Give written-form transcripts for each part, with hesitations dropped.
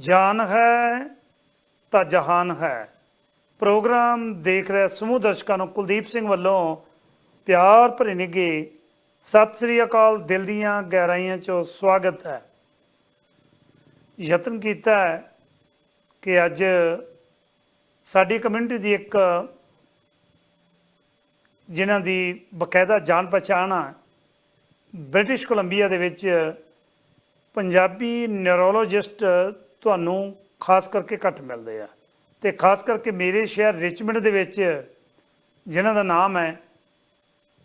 जान है ਤਾਂ ਜਹਾਨ ਹੈ। ਪ੍ਰੋਗਰਾਮ ਦੇਖ ਰਹੇ ਸਮੂਹ ਦਰਸ਼ਕਾਂ ਨੂੰ ਕੁਲਦੀਪ ਸਿੰਘ ਵੱਲੋਂ ਪਿਆਰ ਭਰੇ ਨਿੱਘੇ ਸਤਿ ਸ੍ਰੀ ਅਕਾਲ, ਦਿਲ ਦੀਆਂ ਗਹਿਰਾਈਆਂ 'ਚੋਂ ਸਵਾਗਤ ਹੈ। ਯਤਨ ਕੀਤਾ ਹੈ ਕਿ ਅੱਜ ਸਾਡੀ ਕਮਿਊਨਿਟੀ ਦੀ ਇੱਕ ਜਿਨ੍ਹਾਂ ਦੀ ਬਕਾਇਦਾ ਜਾਣ ਪਛਾਣ ਆ ਬ੍ਰਿਟਿਸ਼ ਕੋਲੰਬੀਆ ਦੇ ਵਿੱਚ ਪੰਜਾਬੀ ਨਿਊਰੋਲੋਜਿਸਟ ਤੁਹਾਨੂੰ ਖਾਸ ਕਰਕੇ ਘੱਟ ਮਿਲਦੇ ਆ, ਅਤੇ ਖਾਸ ਕਰਕੇ ਮੇਰੇ ਸ਼ਹਿਰ ਰਿਚਮੰਡ ਦੇ ਵਿੱਚ ਜਿਨ੍ਹਾਂ ਦਾ ਨਾਮ ਹੈ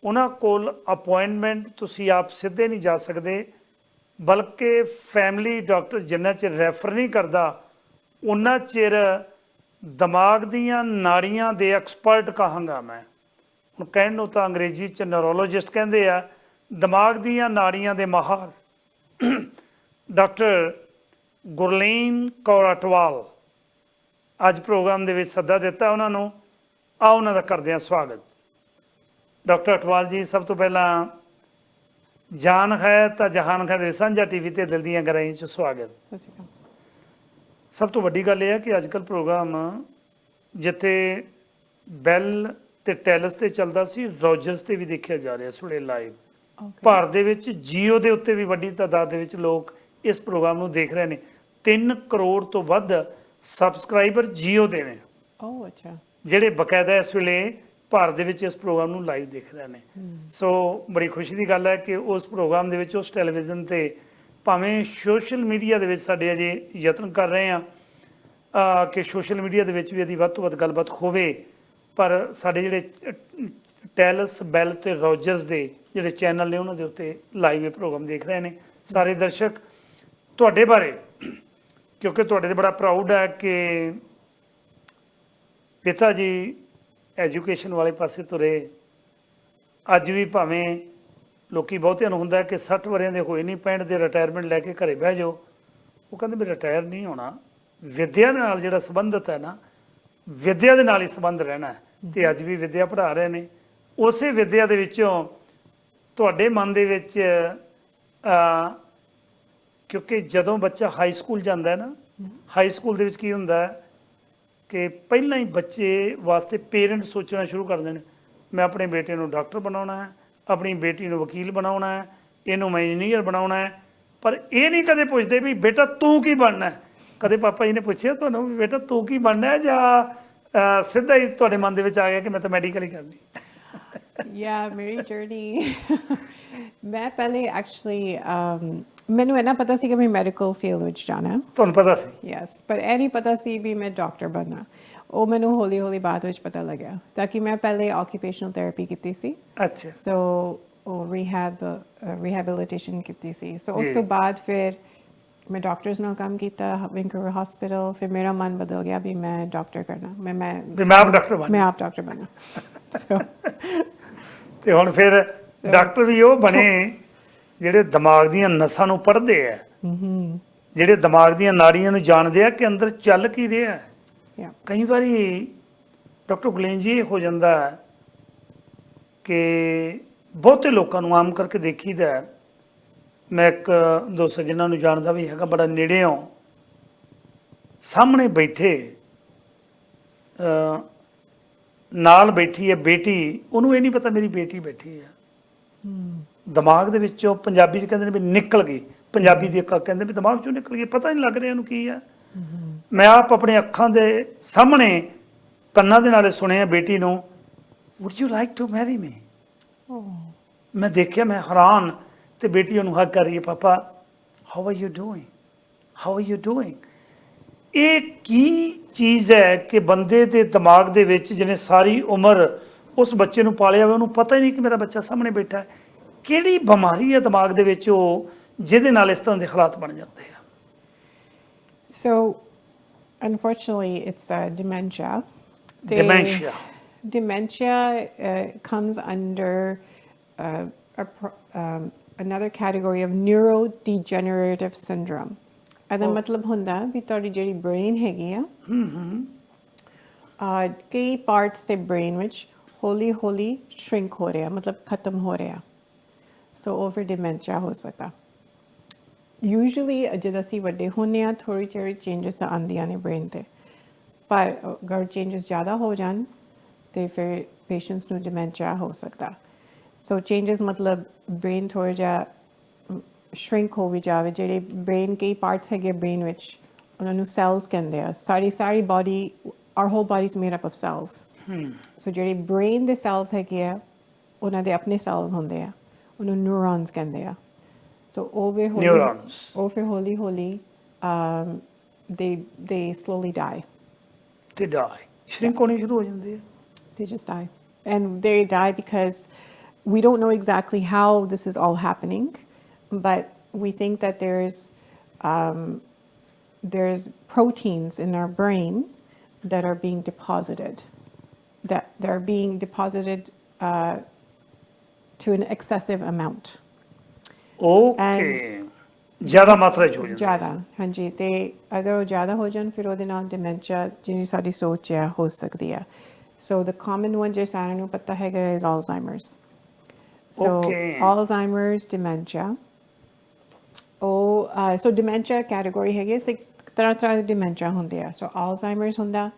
ਉਹਨਾਂ ਕੋਲ ਅਪੁਆਇੰਟਮੈਂਟ ਤੁਸੀਂ ਆਪ ਸਿੱਧੇ ਨਹੀਂ ਜਾ ਸਕਦੇ, ਬਲਕਿ ਫੈਮਿਲੀ ਡਾਕਟਰ ਜਿੰਨਾ ਚਿਰ ਰੈਫਰ ਨਹੀਂ ਕਰਦਾ ਉਨਾ ਚਿਰ ਦਿਮਾਗ ਦੀਆਂ ਨਾੜੀਆਂ ਦੇ ਐਕਸਪਰਟ ਕਹਾਂਗਾ ਮੈਂ। ਹੁਣ ਕਹਿਣ ਨੂੰ ਤਾਂ ਅੰਗਰੇਜ਼ੀ 'ਚ ਨਿਊਰੋਲੋਜਿਸਟ ਕਹਿੰਦੇ ਆ, ਦਿਮਾਗ ਦੀਆਂ ਨਾੜੀਆਂ ਦੇ ਮਾਹਰ ਡਾਕਟਰ ਗੁਰਲੀਨ ਕੌਰ ਅਟਵਾਲ ਅੱਜ ਪ੍ਰੋਗਰਾਮ ਦੇ ਵਿੱਚ ਸੱਦਾ ਦਿੱਤਾ ਉਹਨਾਂ ਨੂੰ। ਆਓ ਉਹਨਾਂ ਦਾ ਕਰਦੇ ਹਾਂ ਸਵਾਗਤ। ਡਾਕਟਰ ਅਟਵਾਲ ਜੀ, ਸਭ ਤੋਂ ਪਹਿਲਾਂ ਜਾਨ ਹੈ ਤਾਂ ਜਹਾਨ ਹੈ ਦੇ ਸਾਂਝਾ TV ਤੇ ਦਿਲ ਦੀਆਂ ਗਹਿਰਾਈਆਂ 'ਚ ਸਵਾਗਤ। ਸਭ ਤੋਂ ਵੱਡੀ ਗੱਲ ਇਹ ਹੈ ਕਿ ਅੱਜ ਕੱਲ੍ਹ ਪ੍ਰੋਗਰਾਮ ਜਿੱਥੇ ਬੈਲ ਤੇ ਟੈਲਸ ਤੇ ਚੱਲਦਾ ਸੀ, ਰੋਜਰਸ ਤੇ ਵੀ ਦੇਖਿਆ ਜਾ ਰਿਹਾ ਇਸ ਵੇਲੇ ਲਾਈਵ। ਭਾਰਤ ਦੇ ਵਿੱਚ ਜੀਓ ਦੇ ਉੱਤੇ ਵੀ ਵੱਡੀ ਤਾਦਾਦ ਦੇ ਵਿੱਚ ਲੋਕ ਇਸ ਪ੍ਰੋਗਰਾਮ ਨੂੰ ਦੇਖ ਰਹੇ ਨੇ। 3 ਕਰੋੜ ਤੋਂ ਵੱਧ ਸਬਸਕ੍ਰਾਈਬਰ ਜੀਓ ਦੇ ਨੇ ਜਿਹੜੇ ਬਕਾਇਦਾ ਇਸ ਵੇਲੇ ਭਾਰਤ ਦੇ ਵਿੱਚ ਇਸ ਪ੍ਰੋਗਰਾਮ ਨੂੰ ਲਾਈਵ ਦੇਖ ਰਹੇ ਨੇ। ਸੋ ਬੜੀ ਖੁਸ਼ੀ ਦੀ ਗੱਲ ਹੈ ਕਿ ਉਸ ਪ੍ਰੋਗਰਾਮ ਦੇ ਵਿੱਚ ਉਸ ਟੈਲੀਵਿਜ਼ਨ 'ਤੇ ਭਾਵੇਂ ਸੋਸ਼ਲ ਮੀਡੀਆ ਦੇ ਵਿੱਚ ਸਾਡੇ ਅਜੇ ਯਤਨ ਕਰ ਰਹੇ ਹਾਂ ਕਿ ਸੋਸ਼ਲ ਮੀਡੀਆ ਦੇ ਵਿੱਚ ਵੀ ਇਹਦੀ ਵੱਧ ਤੋਂ ਵੱਧ ਗੱਲਬਾਤ ਹੋਵੇ, ਪਰ ਸਾਡੇ ਜਿਹੜੇ ਟੈਲਸ, ਬੈਲ ਅਤੇ ਰੋਜਰਸ ਦੇ ਜਿਹੜੇ ਚੈਨਲ ਨੇ ਉਹਨਾਂ ਦੇ ਉੱਤੇ ਲਾਈਵ ਇਹ ਪ੍ਰੋਗਰਾਮ ਦੇਖ ਰਹੇ ਨੇ ਸਾਰੇ ਦਰਸ਼ਕ। ਤੁਹਾਡੇ ਬਾਰੇ, ਕਿਉਂਕਿ ਤੁਹਾਡੇ 'ਤੇ ਬੜਾ ਪ੍ਰਾਊਡ ਹੈ ਕਿ ਪਿਤਾ ਜੀ ਐਜੂਕੇਸ਼ਨ ਵਾਲੇ ਪਾਸੇ ਤੁਰੇ। ਅੱਜ ਵੀ ਭਾਵੇਂ ਲੋਕੀ ਬਹੁਤਿਆਂ ਨੂੰ ਹੁੰਦਾ ਕਿ 60 ਵਰ੍ਹਿਆਂ ਦੇ ਹੋਏ ਨਹੀਂ, 65 ਦੇ ਰਿਟਾਇਰਮੈਂਟ ਲੈ ਕੇ ਘਰੇ ਬਹਿ ਜਾਓ, ਉਹ ਕਹਿੰਦੇ ਵੀ ਰਿਟਾਇਰ ਨਹੀਂ ਹੋਣਾ, ਵਿੱਦਿਆ ਨਾਲ ਜਿਹੜਾ ਸੰਬੰਧਿਤ ਹੈ ਨਾ, ਵਿੱਦਿਆ ਦੇ ਨਾਲ ਹੀ ਸੰਬੰਧ ਰਹਿਣਾ। ਅਤੇ ਅੱਜ ਵੀ ਵਿੱਦਿਆ ਪੜ੍ਹਾ ਰਹੇ ਨੇ। ਉਸੇ ਵਿੱਦਿਆ ਦੇ ਵਿੱਚੋਂ ਤੁਹਾਡੇ ਮਨ ਦੇ ਵਿੱਚ ਕਿਉਂਕਿ ਜਦੋਂ ਬੱਚਾ ਹਾਈ ਸਕੂਲ ਜਾਂਦਾ ਹੈ ਨਾ, ਹਾਈ ਸਕੂਲ ਦੇ ਵਿੱਚ ਕੀ ਹੁੰਦਾ ਹੈ ਕਿ ਪਹਿਲਾਂ ਹੀ ਬੱਚੇ ਵਾਸਤੇ ਪੇਰੈਂਟ ਸੋਚਣਾ ਸ਼ੁਰੂ ਕਰ ਦੇਣ, ਮੈਂ ਆਪਣੇ ਬੇਟੇ ਨੂੰ ਡਾਕਟਰ ਬਣਾਉਣਾ ਹੈ, ਆਪਣੀ ਬੇਟੀ ਨੂੰ ਵਕੀਲ ਬਣਾਉਣਾ ਹੈ, ਇਹਨੂੰ ਮੈਂ ਇੰਜੀਨੀਅਰ ਬਣਾਉਣਾ ਹੈ। ਪਰ ਇਹ ਨਹੀਂ ਕਦੇ ਪੁੱਛਦੇ ਵੀ ਬੇਟਾ ਤੂੰ ਕੀ ਬਣਨਾ ਹੈ। ਕਦੇ ਪਾਪਾ ਜੀ ਨੇ ਪੁੱਛਿਆ ਤੁਹਾਨੂੰ ਵੀ ਬੇਟਾ ਤੂੰ ਕੀ ਬਣਨਾ ਹੈ, ਜਾਂ ਸਿੱਧਾ ਹੀ ਤੁਹਾਡੇ ਮਨ ਦੇ ਵਿੱਚ ਆ ਗਿਆ ਕਿ ਮੈਂ ਤਾਂ ਮੈਡੀਕਲ ਹੀ ਕਰਨੀ? ਮੇਰੀ ਜਰਨੀ ਮੈਂ ਪਹਿਲੇ ਐਕਚੁਅਲੀ ਮੈਨੂੰ ਇੰਨਾ ਪਤਾ ਸੀ ਕਿ ਮੈਂ ਮੈਡੀਕਲ ਫੀਲਡ ਵਿੱਚ ਜਾਣਾ। ਤੁਹਾਨੂੰ ਪਤਾ ਸੀ? ਯੈਸ, ਪਰ ਇਹ ਨਹੀਂ ਪਤਾ ਸੀ ਵੀ ਮੈਂ ਡਾਕਟਰ ਬਣਨਾ। ਉਹ ਮੈਨੂੰ ਹੌਲੀ ਹੌਲੀ ਬਾਅਦ ਵਿੱਚ ਪਤਾ ਲੱਗਿਆ, ਤਾਂ ਕਿ ਮੈਂ ਪਹਿਲੇ ਆਕੂਪੇਸ਼ਨਲ ਥੈਰੇਪੀ ਕੀਤੀ ਸੀ। ਅੱਛਾ। ਸੋ ਉਹ ਰਿਹੈਬਿਲਿਟੇਸ਼ਨ ਕੀਤੀ ਸੀ। ਸੋ ਉਸ ਤੋਂ ਬਾਅਦ ਫਿਰ ਮੈਂ ਡਾਕਟਰਸ ਨਾਲ ਕੰਮ ਕੀਤਾ ਵਿੰਕਰ ਹਸਪੀਟਲ। ਫਿਰ ਮੇਰਾ ਮਨ ਬਦਲ ਗਿਆ ਵੀ ਮੈਂ ਡਾਕਟਰ ਕਰਨਾ, ਮੈਂ ਆਪ ਡਾਕਟਰ ਬਣਨਾ। ਤੇ ਹੁਣ ਫਿਰ ਡਾਕਟਰ ਵੀ ਉਹ ਬਣੇ ਜਿਹੜੇ ਦਿਮਾਗ ਦੀਆਂ ਨਸਾਂ ਨੂੰ ਪੜ੍ਹਦੇ ਆ, ਜਿਹੜੇ ਦਿਮਾਗ ਦੀਆਂ ਨਾੜੀਆਂ ਨੂੰ ਜਾਣਦੇ ਆ ਕਿ ਅੰਦਰ ਚੱਲ ਕੀ ਰਿਹਾ। ਕਈ ਵਾਰੀ ਡਾਕਟਰ ਗੁਰਲੀਨ ਜੀ ਇਹ ਹੋ ਜਾਂਦਾ ਕਿ ਬਹੁਤੇ ਲੋਕਾਂ ਨੂੰ ਆਮ ਕਰਕੇ ਦੇਖੀਦਾ, ਮੈਂ ਇੱਕ ਦੋ ਸੱਜਣਾਂ ਨੂੰ ਜਾਣਦਾ ਵੀ ਹੈਗਾ ਬੜਾ ਨੇੜਿਓਂ, ਸਾਹਮਣੇ ਬੈਠੇ ਨਾਲ ਬੈਠੀ ਹੈ ਬੇਟੀ, ਉਹਨੂੰ ਇਹ ਨਹੀਂ ਪਤਾ ਮੇਰੀ ਬੇਟੀ ਬੈਠੀ ਆ। ਦਿਮਾਗ ਦੇ ਵਿੱਚੋਂ ਪੰਜਾਬੀ 'ਚ ਕਹਿੰਦੇ ਨੇ ਵੀ ਨਿਕਲ ਗਈ, ਪੰਜਾਬੀ ਦੀ ਕਹਿੰਦੇ ਵੀ ਦਿਮਾਗ 'ਚੋਂ ਨਿਕਲ ਗਈ, ਪਤਾ ਨਹੀਂ ਲੱਗ ਰਿਹਾ ਉਹਨੂੰ ਕੀ ਆ। ਮੈਂ ਆਪ ਆਪਣੇ ਅੱਖਾਂ ਦੇ ਸਾਹਮਣੇ ਕੰਨਾਂ ਦੇ ਨਾਲ ਸੁਣਿਆ ਬੇਟੀ ਨੂੰ, would you like to marry me. ਮੈਂ ਦੇਖਿਆ, ਮੈਂ ਹੈਰਾਨ, ਅਤੇ ਬੇਟੀ ਉਹਨੂੰ ਹੱਗ ਕਰ ਰਹੀ ਹੈ, ਪਾਪਾ how are you doing, how are you doing. ਇਹ ਕੀ ਚੀਜ਼ ਹੈ ਕਿ ਬੰਦੇ ਦੇ ਦਿਮਾਗ ਦੇ ਵਿੱਚ ਜਿਹਨੇ ਸਾਰੀ ਉਮਰ ਉਸ ਬੱਚੇ ਨੂੰ ਪਾਲਿਆ ਹੋਵੇ, ਉਹਨੂੰ ਪਤਾ ਹੀ ਨਹੀਂ ਕਿ ਮੇਰਾ ਬੱਚਾ ਸਾਹਮਣੇ ਬੈਠਾ ਹੈ। ਕਿਹੜੀ ਬਿਮਾਰੀ ਹੈ ਦਿਮਾਗ ਦੇ ਵਿੱਚ ਉਹ ਜਿਹਦੇ ਨਾਲ ਇਸ ਤਰ੍ਹਾਂ ਦੇ ਹਾਲਾਤ ਬਣ ਜਾਂਦੇ ਆ? So, unfortunately, it's dementia. Dementia. Dementia comes under another category of neurodegenerative syndrome. ਇਹਦਾ ਮਤਲਬ ਹੁੰਦਾ ਵੀ ਤੁਹਾਡੀ ਜਿਹੜੀ ਬ੍ਰੇਨ ਹੈਗੀ ਆ, ਕਈ ਪਾਰਟਸ ਤੇ ਬ੍ਰੇਨ ਵਿੱਚ ਹੌਲੀ ਹੌਲੀ ਸ਼ਰਿੰਕ ਹੋ ਰਿਹਾ, ਮਤਲਬ ਖਤਮ ਹੋ ਰਿਹਾ। ਸੋ ਉਹ ਫਿਰ ਡਿਮੈਂਸ਼ੀਆ ਹੋ ਸਕਦਾ। ਯੂਜੂਅਲੀ ਜਦੋਂ ਅਸੀਂ ਵੱਡੇ ਹੁੰਦੇ ਹਾਂ ਥੋੜ੍ਹੀ ਜਿਹੀ ਚੇਂਜਸ ਤਾਂ ਆਉਂਦੀਆਂ ਨੇ ਬ੍ਰੇਨ 'ਤੇ, ਪਰ ਅਗਰ ਚੇਂਜਸ ਜ਼ਿਆਦਾ ਹੋ ਜਾਣ ਤੇ ਫਿਰ ਪੇਸ਼ੈਂਟਸ ਨੂੰ ਡਿਮੈਂਸ਼ੀਆ ਹੋ ਸਕਦਾ। ਸੋ ਚੇਂਜਸ ਮਤਲਬ ਬ੍ਰੇਨ ਥੋੜ੍ਹਾ ਜਿਹਾ ਸ਼ਰਿੰਕ ਹੋ ਵੀ ਜਾਵੇ, ਜਿਹੜੇ ਬ੍ਰੇਨ ਕਈ ਪਾਰਟਸ ਹੈਗੇ ਬ੍ਰੇਨ ਵਿੱਚ ਉਹਨਾਂ ਨੂੰ ਸੈਲਸ ਕਹਿੰਦੇ ਆ। ਸਾਰੀ body, or whole body is made up of cells. So ਜਿਹੜੇ ਬ੍ਰੇਨ ਦੇ ਸੈਲਸ ਹੈਗੇ ਆ ਉਹਨਾਂ ਦੇ ਆਪਣੇ ਸੈਲਸ ਹੁੰਦੇ ਆ, ਉਹਨੂੰ ਨਿਊਰੋਨਸ ਕਹਿੰਦੇ ਆ। ਸੋ ਉਹ ਫਿਰ ਹੌਲੀ ਹੌਲੀ they slowly die. They die. Shrink ਹੋਣੀ ਸ਼ੁਰੂ ਹੋ ਜਾਂਦੀ ਹੈ। They just die. And they die because we don't know exactly how this is all happening, but we think that there's proteins in our brain that are being deposited, to an excessive amount. Okay. ਜ਼ਿਆਦਾ ਮਾਤਰਾ 'ਚ ਹੋ ਜਾਂਦਾ। ਜ਼ਿਆਦਾ, ਹਾਂਜੀ। ਤੇ ਅਗਰ ਉਹ ਜ਼ਿਆਦਾ ਹੋ ਜਾਣ ਫਿਰ ਉਹਦੇ ਨਾਲ ਡਿਮੈਂਸ਼ੀਆ ਜਿਹੜੀ ਸਾਡੀ ਸੋਚ ਹੈ ਹੋ ਸਕਦੀ ਹੈ। ਸੋ ਦ ਕਾਮਨ ਵਨ ਜੇ ਸਾਰਿਆਂ ਨੂੰ ਪਤਾ ਹੈਗਾ ਇਜ਼ ਆਲਜ਼ਾਈਮਰਸ। ਸੋ ਆਲਜ਼ਾਈਮਰਸ, ਡਿਮੈਂਸ਼ੀਆ, ਉਹ ਸੋ ਡਿਮੈਂਸ਼ੀਆ ਕੈਟੇਗਰੀ ਹੈਗੀ, ਤਰ੍ਹਾਂ ਦੇ ਡਿਮੈਂਸ਼ੀਆ ਹੁੰਦੇ ਆ। ਸੋ ਆਲਜ਼ਾਈਮਰਸ ਹੁੰਦਾ,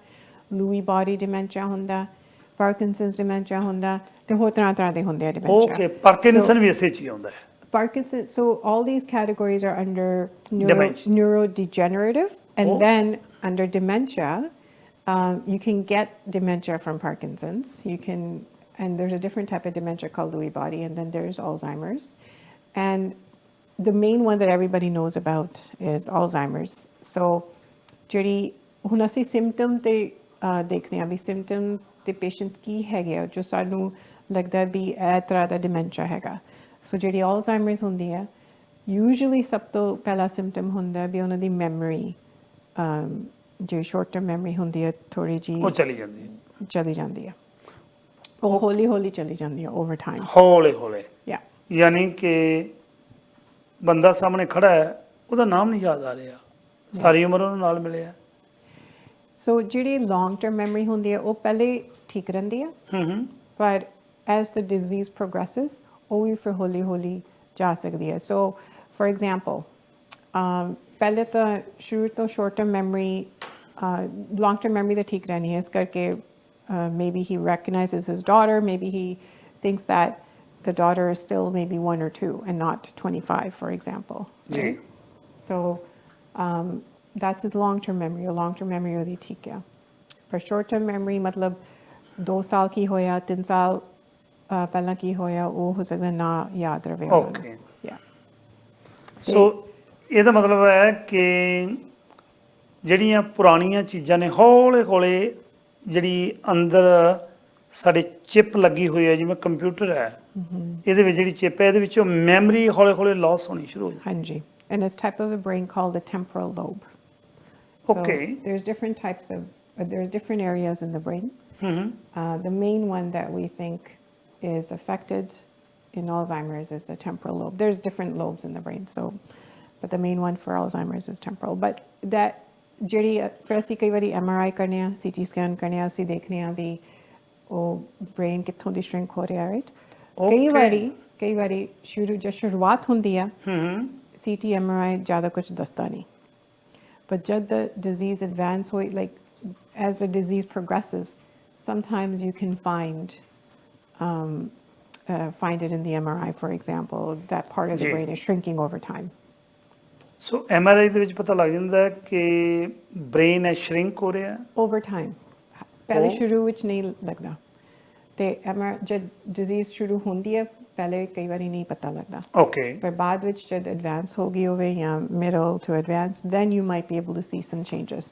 ਲੂਈ ਬਾਡੀ ਡਿਮੈਂਸ਼ੀਆ ਹੁੰਦਾ, ਪਾਰਕਿੰਸਨਸ ਡਿਮੈਂਸ਼ੀਆ ਹੁੰਦਾ, ਤੇ ਹੋਰ ਤਰ੍ਹਾਂ ਦੇ ਹੁੰਦੇ ਆ ਡਿਮੈਂਸ਼ੀਆ। ਓਕੇ, ਪਾਰਕਿੰਸਨ ਵੀ ਇਸੇ 'ਚ ਹੀ ਆਉਂਦਾ ਹੈ। Parkinson's, so all these categories are under neurodegenerative, and then under dementia, you can get dementia from Parkinson's. And there's a different type of dementia called Lewy body, and then there's Alzheimer's. And the main one that everybody knows about is Alzheimer's. So, ਜਿਹੜੀ ਹੁਣ ਅਸੀਂ symptom ਤੇ ਦੇਖਦੇ ਹਾਂ ਵੀ symptoms ਤੇ patients ਕੀ ਹੈਗੇ ਆ ਜੋ ਸਾਨੂੰ ਲੱਗਦਾ ਵੀ ਇਹ ਤਰ੍ਹਾਂ ਦਾ dementia ਹੈਗਾ। ਸੋ ਜਿਹੜੀ ਆਲਜ਼ਾਈਮਰਸ ਹੁੰਦੀ ਹੈ ਯੂਜੂਅਲੀ ਸਭ ਤੋਂ ਪਹਿਲਾ ਸਿੰਪਟਮ ਹੁੰਦਾ ਵੀ ਉਹਨਾਂ ਦੀ ਮੈਮਰੀ, ਜਿਹੜੀ ਸ਼ਾਰਟ ਟਰਮ ਮੈਮਰੀ ਹੁੰਦੀ ਹੈ ਥੋੜ੍ਹੀ ਜਿਹੀ ਉਹ ਚਲੀ ਜਾਂਦੀ ਹੈ। ਉਹ ਹੌਲੀ ਹੌਲੀ ਚਲੀ ਜਾਂਦੀ ਹੈ ਓਵਰ ਟਾਈਮ, ਹੌਲੇ ਯਾਨੀ ਕਿ ਬੰਦਾ ਸਾਹਮਣੇ ਖੜਾ ਹੈ ਉਹਦਾ ਨਾਮ ਨਹੀਂ ਯਾਦ ਆ ਰਿਹਾ, ਸਾਰੀ ਉਮਰ ਉਹਨੂੰ ਨਾਲ ਮਿਲਿਆ। ਸੋ ਜਿਹੜੀ ਲੌਂਗ ਟਰਮ ਮੈਮਰੀ ਹੁੰਦੀ ਹੈ ਉਹ ਪਹਿਲੇ ਠੀਕ ਰਹਿੰਦੀ ਹੈ, ਪਰ ਐਜ਼ ਦ ਡਿਜ਼ੀਜ਼ ਪ੍ਰੋਗਰੈਸਿਸ ਉਹ ਵੀ ਫਿਰ ਹੌਲੀ ਹੌਲੀ ਜਾ ਸਕਦੀ ਹੈ। ਸੋ ਫॉर ਐਗਜ਼ਾਮਪਲ ਪਹਿਲੇ ਤਾਂ ਸ਼ੁਰੂ ਤੋਂ short term memory, long term memory ਤਾਂ ਠੀਕ ਰਹਿਣੀ ਹੈ, ਇਸ ਕਰਕੇ maybe he recognizes his daughter, maybe he thinks that the daughter is still maybe 1 or 2 and not 25, for example. Right? So that's his long term memory, or long term memory ਉਹਦੀ ਠੀਕ ਹੈ। ਪਰ short term memory ਮਤਲਬ 2 ਸਾਲ ਕੀ ਹੋਇਆ, 3 ਸਾਲ ਪਹਿਲਾਂ ਕੀ ਹੋਇਆ ਉਹ ਹੋ ਸਕਦਾ ਨਾ ਯਾਦ ਰਵੇ। ਓਕੇ, ਸੋ ਇਹਦਾ ਮਤਲਬ ਹੈ ਕਿ ਜਿਹੜੀਆਂ ਪੁਰਾਣੀਆਂ ਚੀਜ਼ਾਂ ਨੇ ਹੌਲੇ ਹੌਲੇ ਜਿਹੜੀ ਅੰਦਰ ਸਾਡੇ ਚਿਪ ਲੱਗੀ ਹੋਈ ਹੈ, ਜਿਵੇਂ ਕੰਪਿਊਟਰ ਹੈ ਇਹਦੇ ਵਿੱਚ ਜਿਹੜੀ ਚਿਪ ਹੈ ਇਹਦੇ ਵਿੱਚੋਂ ਮੈਮਰੀ ਹੌਲੇ ਹੌਲੇ ਲਾਸ ਹੋਣੀ ਸ਼ੁਰੂ ਹੋ ਜਾਂਦੀ। ਹਾਂਜੀ, and it's type of a brain called the temporal lobe. Okay. So there's different areas in the brain. The main one that we think is affected in Alzheimer's is the temporal lobe. There's different lobes in the brain, but the main one for Alzheimer's is temporal. But that ਜਿਹੜੀ ਫਿਰ ਅਸੀਂ ਕਈ ਵਾਰੀ MRI ਕਰਨੇ ਆ, CT scan ਕਰਨੇ ਆ, ਅਸੀਂ ਦੇਖਦੇ ਹਾਂ ਵੀ ਉਹ ਬ੍ਰੇਨ ਕਿੱਥੋਂ ਦੀ ਸ਼ਰਿੰਕ ਹੋ ਰਿਹਾ, ਰਾਈਟ। ਕਈ ਵਾਰੀ ਸ਼ੁਰੂਆਤ ਹੁੰਦੀ ਆ, CT MRI ਜ਼ਿਆਦਾ ਕੁਝ ਦੱਸਦਾ ਨਹੀਂ, but ਜਦ the disease advance ਹੋਈ, like as the disease progresses, sometimes you can find it in the MRI, for example, that part of the brain is shrinking over time. So MRI ਦੇ ਵਿੱਚ ਪਤਾ ਲੱਗ ਜਾਂਦਾ ਕਿ ਬ੍ਰੇਨ ਹੈ shrink ਹੋ ਰਿਹਾ over time. ਪਹਿਲੇ ਸ਼ੁਰੂ ਵਿੱਚ ਨਹੀਂ ਲੱਗਦਾ, ਤੇ ਜਦ ਡਿਜ਼ੀਜ਼ ਸ਼ੁਰੂ ਹੁੰਦੀ ਹੈ ਪਹਿਲੇ ਕਈ ਵਾਰੀ ਨਹੀਂ ਪਤਾ ਲੱਗਦਾ। ਓਕੇ, ਪਰ ਬਾਅਦ ਵਿੱਚ ਜਦ ਐਡਵਾਂਸ ਹੋ ਗਈ ਹੋਵੇ ਜਾਂ middle to advance, then you might be able to see some changes.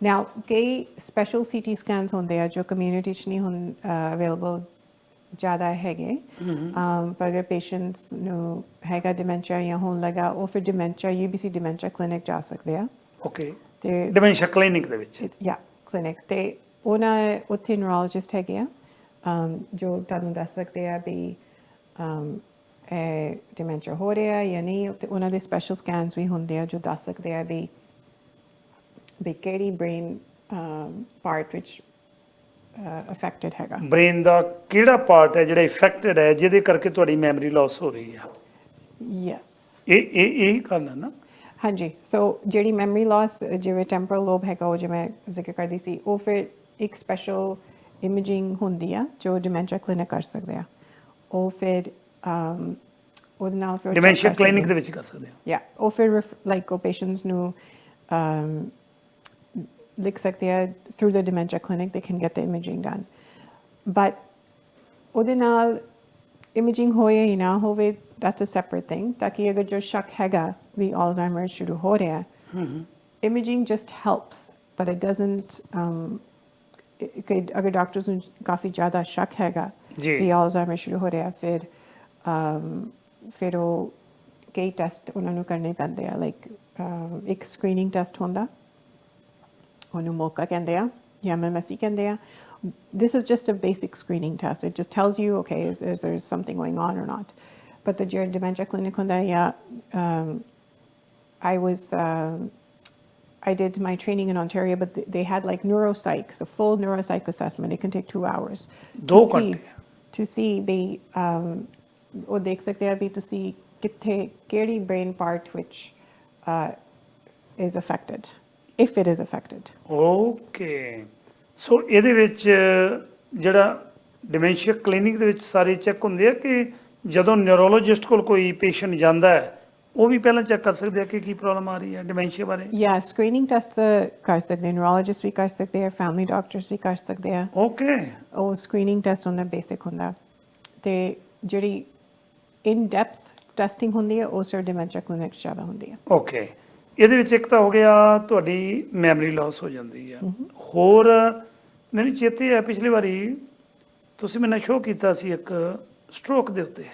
Now ਕਈ ਸਪੈਸ਼ਲ CT ਸਕੈਨਸ ਹੁੰਦੇ ਆ ਜੋ ਕਮਿਊਨਿਟੀ 'ਚ ਨਹੀਂ ਅਵੇਲੇਬਲ ਜ਼ਿਆਦਾ ਹੈਗੇ, ਪਰ ਅਗਰ ਪੇਸ਼ੈਂਟਸ ਨੂੰ ਹੈਗਾ ਡਿਮੈਂਸ਼ੀਆ ਜਾਂ ਹੋਣ ਲੱਗਾ ਉਹ ਫਿਰ ਡਿਮੈਂਸ਼ੀਆ UBC ਡਿਮੈਂਸ਼ੀਆ ਕਲੀਨਿਕ ਜਾ ਸਕਦੇ ਆ। ਓਕੇ, ਤੇ ਡਿਮੈਂਸ਼ੀਆ ਕਲੀਨਿਕ ਦੇ ਵਿੱਚ ਕਲੀਨਿਕ, ਤੇ ਉਹਨਾਂ ਉੱਥੇ ਨਿਊਰੋਲੋਜਿਸਟ ਹੈਗੇ ਆ ਜੋ ਤੁਹਾਨੂੰ ਦੱਸ ਸਕਦੇ ਆ ਵੀ ਡਿਮੈਂਸ਼ੀਆ ਹੋ ਰਿਹਾ ਜਾਂ ਨਹੀਂ, ਤੇ ਉਹਨਾਂ ਦੇ ਸਪੈਸ਼ਲ ਸਕੈਨਸ ਵੀ ਹੁੰਦੇ ਆ ਜੋ ਦੱਸ ਸਕਦੇ ਆ ਵੀ ਕਿਹੜੀ ਬ੍ਰੇਨ ਪਾਰਟ ਵਿੱਚ ਅਫੈਕਟਡ ਹੈਗਾ। ਬ੍ਰੇਨ ਦਾ ਕਿਹੜਾ ਪਾਰਟ ਹੈ ਜਿਹੜਾ ਇਫੈਕਟਡ ਹੈ ਜਿਹਦੇ ਕਰਕੇ ਤੁਹਾਡੀ ਮੈਮਰੀ ਲਾਸ ਹੋ ਰਹੀ ਹੈ। ਯੈਸ, ਇਹੀ ਗੱਲ ਹੈ ਨਾ। ਹਾਂਜੀ ਸੋ ਜਿਹੜੀ ਮੈਮਰੀ ਲਾਸ ਜਿਵੇਂ ਟੈਂਪਰਲ ਲੋਬ ਹੈਗਾ ਉਹ ਜਿਵੇਂ ਜ਼ਿਕਰ ਕਰਦੀ ਸੀ ਉਹ ਫਿਰ ਇੱਕ ਸਪੈਸ਼ਲ ਇਮੇਜਿੰਗ ਹੁੰਦੀ ਆ ਜੋ ਡਿਮੈਂਸ਼ੀਆ ਕਲੀਨਿਕ ਕਰ ਸਕਦੇ ਆ ਉਹ ਫਿਰ ਉਹਦੇ ਨਾਲ ਫਿਰ ਡਿਮੈਂਸ਼ੀਆ ਕਲੀਨਿਕ ਦੇ ਵਿੱਚ ਕਰ ਸਕਦੇ ਹੋ ਯਾ ਉਹ ਫਿਰ ਲਾਈਕ ਉਹ ਪੇਸ਼ੈਂਟਸ ਨੂੰ ਲਿਖ ਸਕਦੇ ਆ through the dementia clinic they can get the imaging done but ਉਹਦੇ ਨਾਲ ਇਮੇਜਿੰਗ ਹੋਏ ਹੀ ਨਾ ਹੋਵੇ that's a separate thing ताकि अगर जो शक हैगा भी Alzheimer शुरू हो रहा है imaging just helps but it doesn't अगर डॉक्टर्स काफ़ी ज़्यादा शक हैगा भी Alzheimer शुरू हो रहा है फिर वो कई टेस्ट उन्होंने करने पैंदे आ लाइक एक स्क्रीनिंग टेस्ट होंदा ਉਹਨੂੰ ਮੌਕਾ ਕਹਿੰਦੇ ਆ ਜਾਂ MMSE ਕਹਿੰਦੇ ਆ this is just a basic screening test it just tells you okay is there something going on or not but the dementia clinic on that I did my training in Ontario but they had like neuropsych the full neuropsych assessment it can take 2 hours to see be ਉਹ ਦੇਖ ਸਕਦੇ ਆ ਵੀ ਤੁਸੀਂ ਕਿੱਥੇ ਕਿਹੜੀ brain part which is affected if it is affected okay so ਇਹਦੇ ਵਿੱਚ ਜਿਹੜਾ ਡਿਮੈਂਸ਼ੀਆ ਕਲੀਨਿਕ ਦੇ ਵਿੱਚ ਸਾਰੇ ਚੈੱਕ ਹੁੰਦੇ ਆ ਕਿ ਜਦੋਂ ਨਿਊਰੋਲੋਜਿਸਟ ਕੋਲ ਕੋਈ ਪੇਸ਼ੈਂਟ ਜਾਂਦਾ ਹੈ ਉਹ ਵੀ ਪਹਿਲਾਂ ਚੈੱਕ ਕਰ ਸਕਦੇ ਆ ਕਿ ਕੀ ਪ੍ਰੋਬਲਮ ਆ ਰਹੀ ਹੈ ਡਿਮੈਂਸ਼ੀਆ ਬਾਰੇ ਯਾ ਸਕਰੀਨਿੰਗ ਟੈਸਟ ਕਰ ਸਕਦੇ ਆ ਨਿਊਰੋਲੋਜਿਸਟ ਵੀ ਕਰ ਸਕਦੇ ਆ ਫੈਮਿਲੀ ਡਾਕਟਰਸ ਵੀ ਕਰ ਸਕਦੇ ਆ ਓਕੇ ਉਹ ਸਕਰੀਨਿੰਗ ਟੈਸਟ ਹੁੰਦਾ ਬੇਸਿਕ ਹੁੰਦਾ ਤੇ ਜਿਹੜੀ ਇਨ ਡੈਪਥ ਟੈਸਟਿੰਗ ਹੁੰਦੀ ਹੈ ਉਹ ਸਿਰ ਡਿਮੈਂਸ਼ੀਆ ਕਲੀਨਿਕ ਜ਼ਿਆਦਾ ਹੁੰਦੀ ਹੈ ਓਕੇ ਇਹਦੇ ਵਿੱਚ ਇੱਕ ਤਾਂ ਹੋ ਗਿਆ ਤੁਹਾਡੀ ਮੈਮਰੀ ਲਾਸ ਹੋ ਜਾਂਦੀ ਹੈ ਹੋਰ ਮੈਨੂੰ ਚੇਤੇ ਹੈ ਪਿਛਲੀ ਵਾਰੀ ਤੁਸੀਂ ਮੈਨੂੰ ਸ਼ੋਅ ਕੀਤਾ ਸੀ ਇੱਕ ਸਟ੍ਰੋਕ ਦੇ ਉੱਤੇ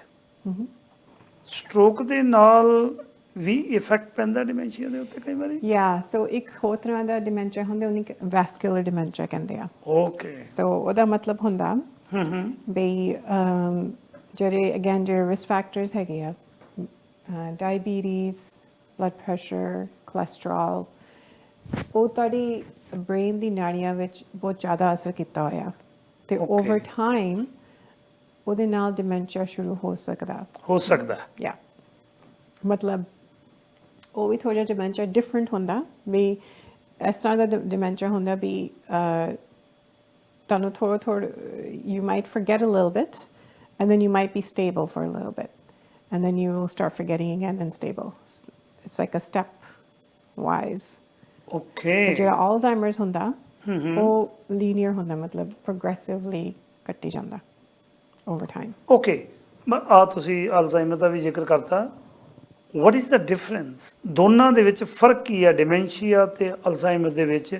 ਸਟ੍ਰੋਕ ਦੇ ਨਾਲ ਵੀ ਇਫੈਕਟ ਪੈਂਦਾ ਡਿਮੈਂਸ਼ੀਆ ਦੇ ਉੱਤੇ ਕਈ ਵਾਰੀ ਯਾ ਸੋ ਇੱਕ ਹੋਰ ਤਰ੍ਹਾਂ ਦਾ ਡਿਮੈਂਸ਼ੀਆ ਹੁੰਦਾ ਉਹਨੂੰ ਵੈਸਕੂਲਰ ਡਿਮੈਂਸ਼ੀਆ ਕਹਿੰਦੇ ਆ ਓਕੇ ਸੋ ਉਹਦਾ ਮਤਲਬ ਹੁੰਦਾ ਬਈ ਜਿਹੜੇ ਅਗੇਨ ਜਿਹੜੇ ਰਿਸਕ ਫੈਕਟਰਸ ਹੈਗੇ ਆ ਡਾਇਬੀਟੀਜ਼ ਬਲੱਡ ਪ੍ਰੈਸ਼ਰ ਕੋਲੈਸਟਰੋਲ ਉਹ ਤੁਹਾਡੀ ਬ੍ਰੇਨ ਦੀ ਨਾੜੀਆਂ ਵਿੱਚ ਬਹੁਤ ਜ਼ਿਆਦਾ ਅਸਰ ਕੀਤਾ ਹੋਇਆ ਤੇ ਓਵਰ ਟਾਈਮ ਉਹਦੇ ਨਾਲ ਡਿਮੈਂਸ਼ੀਆ ਸ਼ੁਰੂ ਹੋ ਸਕਦਾ ਯਾ ਮਤਲਬ ਉਹ ਵੀ ਥੋੜਾ ਜਿਹਾ ਡਿਮੈਂਸ਼ੀਆ ਡਿਫਰੈਂਟ ਹੁੰਦਾ ਵੀ ਇਸ ਤਰ੍ਹਾਂ ਦਾ ਡਿਮੈਂਸ਼ੀਆ ਹੁੰਦਾ ਵੀ ਤੁਹਾਨੂੰ ਥੋੜਾ you might forget a little bit and then you might be stable for a little bit and then you will start forgetting again and stable it's like a step wise okay ਜਿਹੜਾ Alzheimer's ਹੁੰਦਾ ਉਹ linear ਹੁੰਦਾ ਮਤਲਬ progressively ਕੱਟੀ ਜਾਂਦਾ over time okay ਆ ਤੁਸੀਂ Alzheimer ਦਾ ਵੀ ਜ਼ਿਕਰ ਕਰਤਾ what is the difference ਦੋਨਾਂ ਦੇ ਵਿੱਚ ਫਰਕ ਕੀ ਹੈ ਡਿਮੈਂਸ਼ੀਆ ਤੇ ਅਲਜ਼ਾਈਮਰ ਦੇ ਵਿੱਚ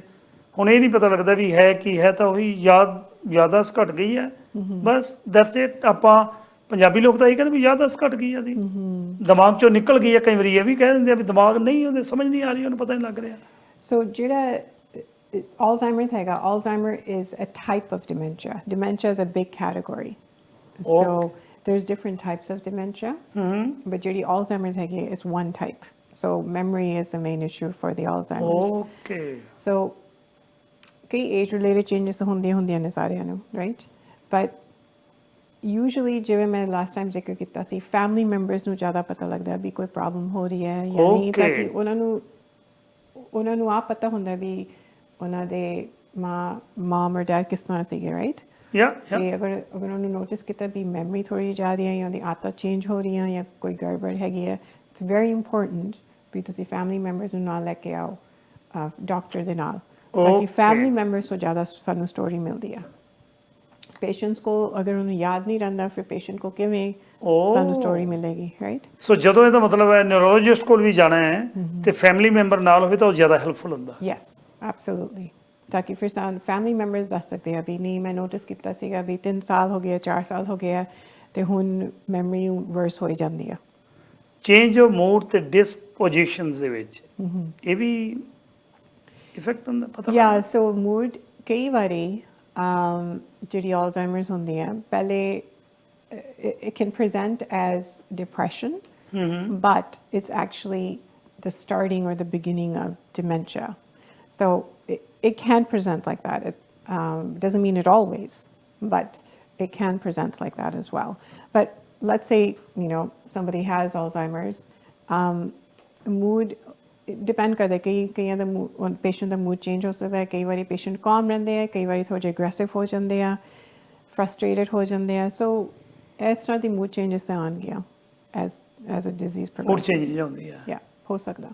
ਹੁਣ ਇਹ ਨਹੀਂ ਪਤਾ ਲੱਗਦਾ ਵੀ ਹੈ ਕੀ ਹੈ ਤਾਂ ਉਹੀ ਯਾਦਾਸ਼ਤ ਘਟ ਗਈ ਹੈ ਬਸ ਦੈਟਸ ਇਟ ਆਪਾਂ ਪੰਜਾਬੀ ਲੋਕ ਤਾਂ ਇਹ ਕਹਿੰਦੇ ਵੀ ਯਾਦਾਸ਼ਤ ਘਟ ਗਈ ਆਦੀ ਦਿਮਾਗ ਚੋਂ ਨਿਕਲ ਗਈ ਹੈ ਕਈ ਵਾਰੀ ਇਹ ਵੀ ਕਹਿ ਦਿੰਦੇ ਆ ਵੀ ਦਿਮਾਗ ਨਹੀਂ ਉਹਦੇ ਸਮਝ ਨਹੀਂ ਆ ਰਹੀ ਉਹਨੂੰ ਪਤਾ ਨਹੀਂ ਲੱਗ ਰਿਹਾ ਸੋ ਜਿਹੜਾ Alzheimer's ਹੈਗਾ Alzheimer is a type of dementia is a big category so there's different types of dementia but ਜਿਹੜੀ Alzheimer's ਹੈਗੀ is one type so memory is the main issue for the Alzheimer's okay so ਕਈ age related changes ਹੁੰਦੀਆਂ ਨੇ ਸਾਰਿਆਂ ਨੂੰ right but usually ਜਿਵੇਂ ਮੈਂ last time ਜ਼ਿਕਰ ਕੀਤਾ ਸੀ ਫੈਮਿਲੀ ਮੈਂਬਰਸ ਨੂੰ ਜ਼ਿਆਦਾ ਪਤਾ ਲੱਗਦਾ ਵੀ ਕੋਈ ਪ੍ਰੋਬਲਮ ਹੋ ਰਹੀ ਹੈ ਜਾਂ ਨਹੀਂ ਤਾਂ ਕਿ ਉਹਨਾਂ ਨੂੰ ਆ ਪਤਾ ਹੁੰਦਾ ਵੀ ਉਹਨਾਂ ਦੇ ਮਾਮ ਔਰ ਡੈਡ ਕਿਸ ਤਰ੍ਹਾਂ ਸੀਗੇ ਰਾਈਟ ਤੇ ਅਗਰ ਉਹਨੂੰ ਨੋਟਿਸ ਕੀਤਾ ਵੀ ਮੈਮਰੀ ਥੋੜੀ ਜਾ ਰਹੀ ਹੈ ਜਾਂ ਉਹਦੀ ਆਦਤਾਂ ਚੇਂਜ ਹੋ ਰਹੀਆਂ ਜਾਂ ਕੋਈ ਗੜਬੜ ਹੈਗੀ ਹੈ ਇਟਸ ਵੈਰੀ ਇੰਪੋਰਟੈਂਟ ਵੀ ਤੁਸੀਂ ਫੈਮਿਲੀ ਮੈਂਬਰਸ ਨੂੰ ਨਾਲ ਲੈ ਕੇ ਆਓ ਡਾਕਟਰ ਦੇ ਨਾਲ ਤਾਂ ਕਿ ਫੈਮਿਲੀ ਮੈਂਬਰਸ ਤੋਂ ਜ਼ਿਆਦਾ ਸਾਨੂੰ ਸਟੋਰੀ ਮਿਲਦੀ ਆ ਪੇਸ਼ੈਂਟਸ ਕੋ ਅਗਰ ਉਹਨੂੰ ਯਾਦ ਨਹੀਂ ਰਹਿੰਦਾ ਫਿਰ ਪੇਸ਼ੈਂਟ ਕੋ ਕਿਵੇਂ ਸਾਨੂੰ ਸਟੋਰੀ ਮਿਲੇਗੀ ਰਾਈਟ ਸੋ ਜਦੋਂ ਇਹਦਾ ਮਤਲਬ ਹੈ ਨਿਊਰੋਲੋਜਿਸਟ ਕੋਲ ਵੀ ਜਾਣਾ ਹੈ ਤੇ ਫੈਮਿਲੀ ਮੈਂਬਰ ਨਾਲ ਹੋਵੇ ਤਾਂ ਉਹ ਜ਼ਿਆਦਾ ਹੈਲਪਫੁਲ ਹੁੰਦਾ ਯੈਸ ਐਬਸੋਲੂਟਲੀ ਤਾਂ ਕਿ ਫਿਰ ਸਾਨੂੰ ਫੈਮਿਲੀ ਮੈਂਬਰਸ ਦੱਸ ਸਕਦੇ ਆ ਵੀ ਨਹੀਂ ਮੈਂ ਨੋਟਿਸ ਕੀਤਾ ਸੀਗਾ ਵੀ 3 ਸਾਲ ਹੋ ਗਏ 4 ਸਾਲ ਹੋ ਗਏ ਤੇ ਹੁਣ ਮੈਮਰੀ ਵਰਸ ਹੋਈ ਜਾਂਦੀ ਆ ਚੇਂਜ ਆਫ ਮੂਡ ਤੇ ਡਿਸਪੋਜੀਸ਼ਨਸ ਦੇ ਵਿੱਚ ਇਹ ਵੀ ਇਫੈਕਟ ਹੁੰਦਾ ਪਤਾ ਯਾ ਸੋ ਮੂਡ ਕਈ ਵਾਰੀ ਜਿਹੜੀ Alzheimer's ਹੁੰਦੀ ਹੈ ਪਹਿਲੇ it can present as depression but it's actually the starting or the beginning of dementia so it can present like that it doesn't mean it always but it can present like that as well but let's say somebody has Alzheimer's mood depend ਕਰਦਾ ਕਈਆਂ ਦਾ patient ਦਾ mood change ਹੋ ਸਕਦਾ ਹੈ, ਕਈ ਵਾਰੀ patient ਕਾਮ ਰਹਿੰਦੇ ਆ, ਕਈ ਵਾਰੀ ਥੋੜ੍ਹੇ ਜਿਹੇ ਅਗਰੈਸਿਵ ਹੋ ਜਾਂਦੇ ਆ, ਫਰਸਟ੍ਰੇਟਡ ਹੋ ਜਾਂਦੇ ਆ। ਸੋ ਇਸ ਤਰ੍ਹਾਂ ਦੀ ਮੂਡ ਚੇਂਜਸ ਤਾਂ ਆਉਣਗੀਆਂ as a disease mood progresses. Change ਹੁੰਦੀ ਆ। ਯਾ ਹੋ ਸਕਦਾ।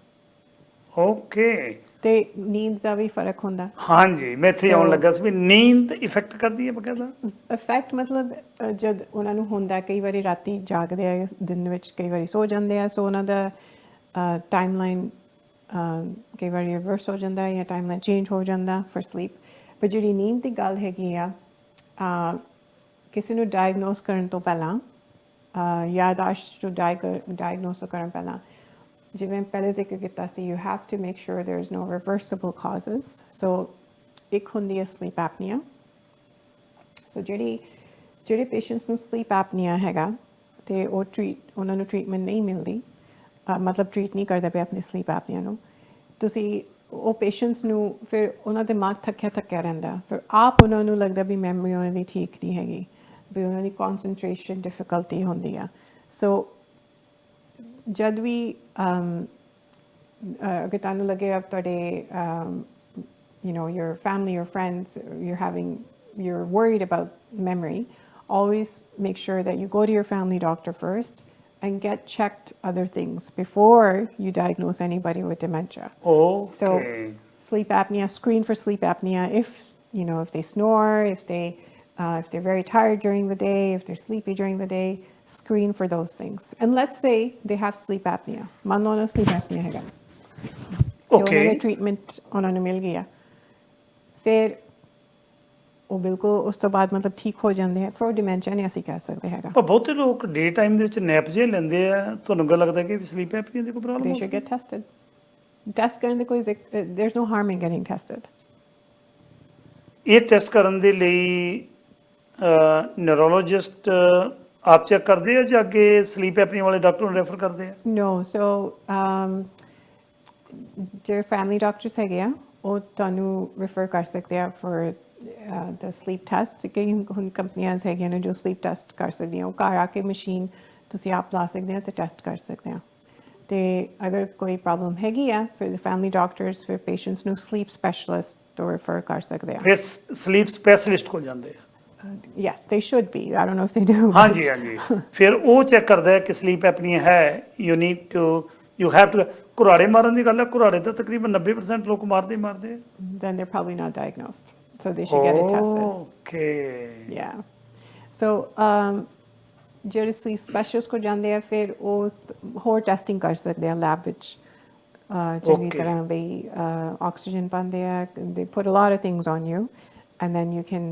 ਓਕੇ। ਤੇ ਨੀਂਦ ਦਾ ਵੀ ਫਰਕ ਹੁੰਦਾ। ਹਾਂਜੀ, ਮੈਂ ਇੱਥੇ ਆਉਣ ਲੱਗਾ ਸੀ ਵੀ ਨੀਂਦ ਇਫੈਕਟ ਕਰਦੀ ਹੈ ਬਕਾਇਦਾ। ਇਫੈਕਟ ਮਤਲਬ ਜਦ ਉਹਨਾਂ ਨੂੰ ਹੁੰਦਾ ਕਈ ਵਾਰੀ ਰਾਤੀ ਜਾਗਦੇ ਆ, ਦਿਨ ਵਿੱਚ ਕਈ ਵਾਰੀ ਸੋ ਜਾਂਦੇ ਆ, ਸੋ ਉਹਨਾਂ ਦਾ ਟਾਈਮ ਲਾਈਨ ਕਈ ਵਾਰੀ ਰਿਵਰਸ ਹੋ ਜਾਂਦਾ ਜਾਂ ਟਾਈਮ ਲਾਈਨ ਚੇਂਜ ਹੋ ਜਾਂਦਾ ਫॉर ਸਲੀਪ। ਪਰ ਜਿਹੜੀ ਨੀਂਦ ਦੀ ਗੱਲ ਹੈਗੀ ਆ, ਕਿਸੇ ਨੂੰ ਡਾਇਗਨੋਸ ਕਰਨ ਤੋਂ ਪਹਿਲਾਂ, ਯਾਦਾਸ਼ਤ ਨੂੰ ਡਾਇਗਨੋਸ ਕਰਨ ਪਹਿਲਾਂ, ਜਿਵੇਂ ਪਹਿਲੇ ਜ਼ਿਕਰ ਕੀਤਾ ਸੀ, you have to make sure there is no reversible causes. So ਇੱਕ ਹੁੰਦੀ ਹੈ ਸਲੀਪ ਐਪਨੀਆ। ਸੋ ਜਿਹੜੇ ਪੇਸ਼ੈਂਟਸ ਨੂੰ ਸਲੀਪ ਐਪਨੀਆ ਹੈਗਾ ਅਤੇ ਉਹਨਾਂ ਨੂੰ ਟਰੀਟਮੈਂਟ ਨਹੀਂ ਮਿਲਦੀ, ਮਤਲਬ ਟਰੀਟ ਨਹੀਂ ਕਰਦੇ ਪਏ ਆਪਣੇ ਸਲੀਪ ਐਪਨੀਆ ਨੂੰ, ਤੁਸੀਂ ਉਹ ਪੇਸ਼ੈਂਟਸ ਨੂੰ ਫਿਰ ਉਹਨਾਂ ਦੇ ਦਿਮਾਗ ਥੱਕਿਆ ਰਹਿੰਦਾ, ਫਿਰ ਆਪ ਉਹਨਾਂ ਨੂੰ ਲੱਗਦਾ ਵੀ ਮੈਮਰੀ ਉਹਨਾਂ ਦੀ ਠੀਕ ਨਹੀਂ ਹੈਗੀ, ਵੀ ਉਹਨਾਂ ਦੀ ਕੌਨਸਨਟ੍ਰੇਸ਼ਨ ਡਿਫਿਕਲਟੀ ਹੁੰਦੀ ਆ। ਸੋ ਜਦ ਵੀ ਅਗਰ ਤੁਹਾਨੂੰ ਲੱਗੇ ਤੁਹਾਡੇ your family or friends, you're worried about memory, always make sure that you go to your family doctor first and get checked other things before you diagnose anybody with dementia. Okay. So sleep apnea, screen for sleep apnea. If they snore, if they're very tired during the day, if they're sleepy during the day, screen for those things. And let's say they have sleep apnea. Man lo na sleep apnea hai. Okay. ਉਹਨਾਂ treatment ਉਹਨਾਂ ਨੂੰ ਮਿਲ ਗਿਆ, ਫਿਰ ਉਹ ਬਿਲਕੁਲ ਉਸ ਤੋਂ ਬਾਅਦ ਮਤਲਬ ਠੀਕ ਹੋ ਜਾਂਦੇ ਆ, ਫਿਰ ਡਿਮੈਂਸ਼ੀਆ ਨਹੀਂ ਅਸੀਂ ਕਹਿ ਸਕਦੇ ਹੈਗਾ। ਪਰ ਬਹੁਤੇ ਲੋਕ ਡੇ ਟਾਈਮ ਦੇ ਵਿੱਚ ਨੈਪ ਜੇ ਲੈਂਦੇ ਆ, ਤੁਹਾਨੂੰ ਗੱਲ ਲੱਗਦਾ ਕਿ ਸਲੀਪ ਐਪਨੀਆ ਦੀ ਕੋਈ ਪ੍ਰੋਬਲਮ ਹੋ ਸਕਦੀ ਹੈ? They should get tested. Test ਕਰਨ ਦੇ ਕੋਈ there's no harm in getting tested. ਇਹ ਟੈਸਟ ਕਰਨ ਦੇ ਲਈ ਨਿਊਰੋਲੋਜਿਸਟ ਆਪ ਚੈੱਕ ਕਰਦੇ ਆ ਜਾਂ ਅੱਗੇ ਸਲੀਪ ਐਪਨੀਆ ਵਾਲੇ ਡਾਕਟਰ ਨੂੰ ਰੈਫਰ ਕਰਦੇ ਆ? No, so ਜਿਹੜੇ ਫੈਮਿਲੀ ਡਾਕਟਰਸ ਹੈਗੇ ਆ ਉਹ ਤੁਹਾਨੂੰ ਰੈਫਰ ਕਰ ਸਕਦੇ ਆ ਫॉर ਦ ਸਲੀਪ ਟੈਸਟ। ਕਈ ਹੁਣ ਕੰਪਨੀਆਂ ਹੈਗੀਆਂ ਨੇ ਜੋ ਸਲੀਪ ਟੈਸਟ ਕਰ ਸਕਦੀਆਂ, ਉਹ ਘਰ ਆ ਕੇ ਮਸ਼ੀਨ ਤੁਸੀਂ ਆਪ ਲਾ ਸਕਦੇ ਆ ਅਤੇ ਟੈਸਟ ਕਰ ਸਕਦੇ ਆ। ਅਤੇ ਅਗਰ ਕੋਈ ਪ੍ਰੋਬਲਮ ਹੈਗੀ ਆ ਫਿਰ ਫੈਮਿਲੀ ਡਾਕਟਰਸ ਫਿਰ ਪੇਸ਼ੈਂਟਸ ਨੂੰ ਸਲੀਪ ਸਪੈਸ਼ਲਿਸਟ ਤੋਂ ਰੈਫਰ ਕਰ ਸਕਦੇ ਆ। ਫਿਰ ਸਲੀਪ ਸਪੈਸ਼ਲਿਸਟ ਕੋਲ ਜਾਂਦੇ ਆ? Yes, they should be. I don't know if they do. ਹਾਂਜੀ ਹਾਂਜੀ। ਫਿਰ ਉਹ ਚੈੱਕ ਕਰਦਾ ਹੈ ਕਿ ਸਲੀਪ ਐਪਨੀਆ ਹੈ, ਯੂ ਹੈਵ ਟੂ। ਘੁਰਾੜੇ ਮਾਰਨ ਦੀ ਗੱਲ ਹੈ, ਘੁਰਾੜੇ ਤਾਂ ਤਕਰੀਬਨ 90% ਲੋਕ ਮਾਰਦੇ ਆ। Then they're probably not diagnosed, so they should get it tested. Okay. Yeah. So ਜਿਹੜੇ ਸਲੀਪ ਸਪੈਸ਼ਲਿਸਟ ਕੋਲ ਜਾਂਦੇ ਆ ਫਿਰ ਉਹ ਹੋਰ ਟੈਸਟਿੰਗ ਕਰ ਸਕਦੇ ਆ ਲੈਬ ਵਿੱਚ, ਚੰਗੀ ਤਰ੍ਹਾਂ ਵੀ ਆਕਸੀਜਨ ਪਾਉਂਦੇ ਆ, they put a lot of things on you. And then you can,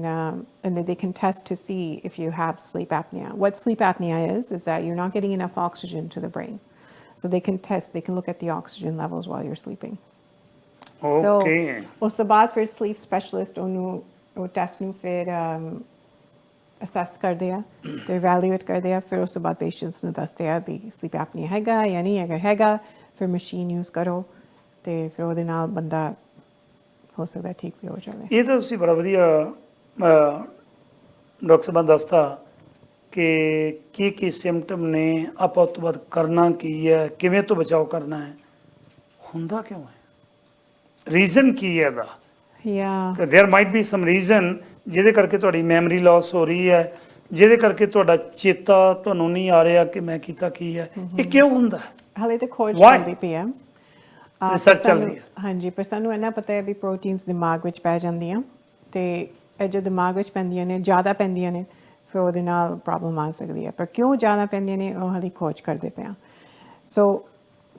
and then they can test to see if you have sleep apnea. What sleep apnea is that you're not getting enough oxygen to the brain. So they can test, they can look at the oxygen levels while you're sleeping. Okay. So ਉਸ ਤੋਂ ਬਾਅਦ ਫਿਰ sleep specialist ਉਹ test ਨੂੰ ਫਿਰ assess ਕਰਦੇ ਆ ਤੇ evaluate ਕਰਦੇ ਆ, ਫਿਰ ਉਸ ਤੋਂ ਬਾਅਦ ਪੇਸ਼ੈਂਟਸ ਨੂੰ ਦੱਸਦੇ ਆ ਵੀ sleep apnea ਹੈਗਾ ਜਾਂ ਨਹੀਂ। ਅਗਰ ਹੈਗਾ ਫਿਰ ਮਸ਼ੀਨ ਯੂਜ਼ ਕਰੋ ਤੇ ਫਿਰ ਉਹਦੇ ਨਾਲ ਬੰਦਾ ਹੋ ਸਕਦਾ ਠੀਕ ਵੀ ਹੋ ਜਾਵੇ। ਇਹ ਤਾਂ ਤੁਸੀਂ ਬੜਾ ਵਧੀਆ ਡਾਕਟਰ ਸਾਹਿਬ ਦੱਸਤਾ ਕਿ ਕੀ ਸਿੰਪਟਮ ਨੇ, ਆਪਾਂ ਉਸ ਤੋਂ ਬਾਅਦ ਕਰਨਾ ਕੀ ਹੈ, ਕਿਵੇਂ ਤੋਂ ਬਚਾਓ ਕਰਨਾ ਹੈ, ਹੁੰਦਾ ਕਿਉਂ ਹੈ, ਰੀਜ਼ਨ ਕੀ ਹੈ ਇਹਦਾ? There might B some reason ਜਿਹਦੇ ਕਰਕੇ ਤੁਹਾਡੀ ਮੈਮਰੀ ਲਾਸ ਹੋ ਰਹੀ ਹੈ, ਜਿਹਦੇ ਕਰਕੇ ਤੁਹਾਡਾ ਚੇਤਾ ਤੁਹਾਨੂੰ ਨਹੀਂ ਆ ਰਿਹਾ ਕਿ ਮੈਂ ਕੀਤਾ ਕੀ ਹੈ। ਇਹ ਕਿਉਂ ਹੁੰਦਾ? ਹਾਲੇ ਤਾਂ ਖੋਜ ਚੱਲਦੀ ਪਈ ਹੈ, ਰਿਸਰਚ ਚੱਲ ਰਹੀ ਹੈ। ਹਾਂਜੀ, ਪਰ ਸਾਨੂੰ ਇੰਨਾ ਪਤਾ ਹੈ ਵੀ ਪ੍ਰੋਟੀਨਸ ਦਿਮਾਗ ਵਿੱਚ ਪੈ ਜਾਂਦੀਆਂ ਅਤੇ ਇਹ ਜੋ ਦਿਮਾਗ ਵਿੱਚ ਪੈਂਦੀਆਂ ਨੇ, ਜ਼ਿਆਦਾ ਪੈਂਦੀਆਂ ਨੇ, ਫਿਰ ਉਹਦੇ ਨਾਲ ਪ੍ਰੋਬਲਮ ਆ ਸਕਦੀ ਹੈ। ਪਰ ਕਿਉਂ ਜ਼ਿਆਦਾ ਪੈਂਦੀਆਂ ਨੇ ਉਹ ਹਾਲੇ ਖੋਜ ਕਰਦੇ ਪਏ ਹਾਂ। ਸੋ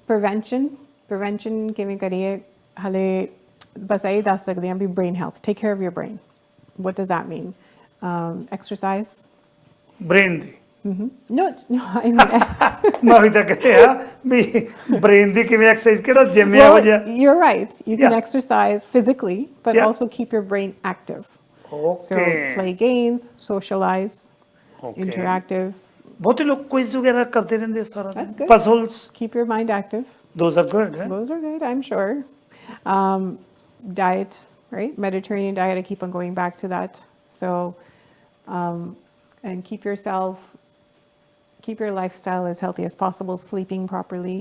ਪ੍ਰੀਵੈਂਸ਼ਨ ਕਿਵੇਂ ਕਰੀਏ, ਹਾਲੇ ਬਸ ਇਹੀ ਦੱਸ ਸਕਦੇ ਹਾਂ ਵੀ brain health, take care of your brain. What does that mean? Exercise brain ਦੀ? No, I mean, ਮੈਂ ਵੀ ਤਾਂ ਕਹਿਆ ਵੀ ਬ੍ਰੇਨ ਦੀ ਕਿਵੇਂ ਐਕਸਰਸਾਈਜ਼, ਕਿਹੜਾ ਜਿਮ ਹੈ ਹੋ ਜਾ? You're right. You can exercise physically, but also keep your brain active. Okay. So play games, socialize, interactive. ਬਹੁਤੇ ਲੋਕ ਕੁਇਜ਼ ਵਗੈਰਾ ਕਰਦੇ ਰਹਿੰਦੇ ਸਾਰਾ ਦਿਨ। That's good. Puzzles. Keep your mind active. Those are good. Those are good, I'm sure. Diet, right? Mediterranean diet, I keep on going back to that. So, and keep your lifestyle as healthy as possible, sleeping properly,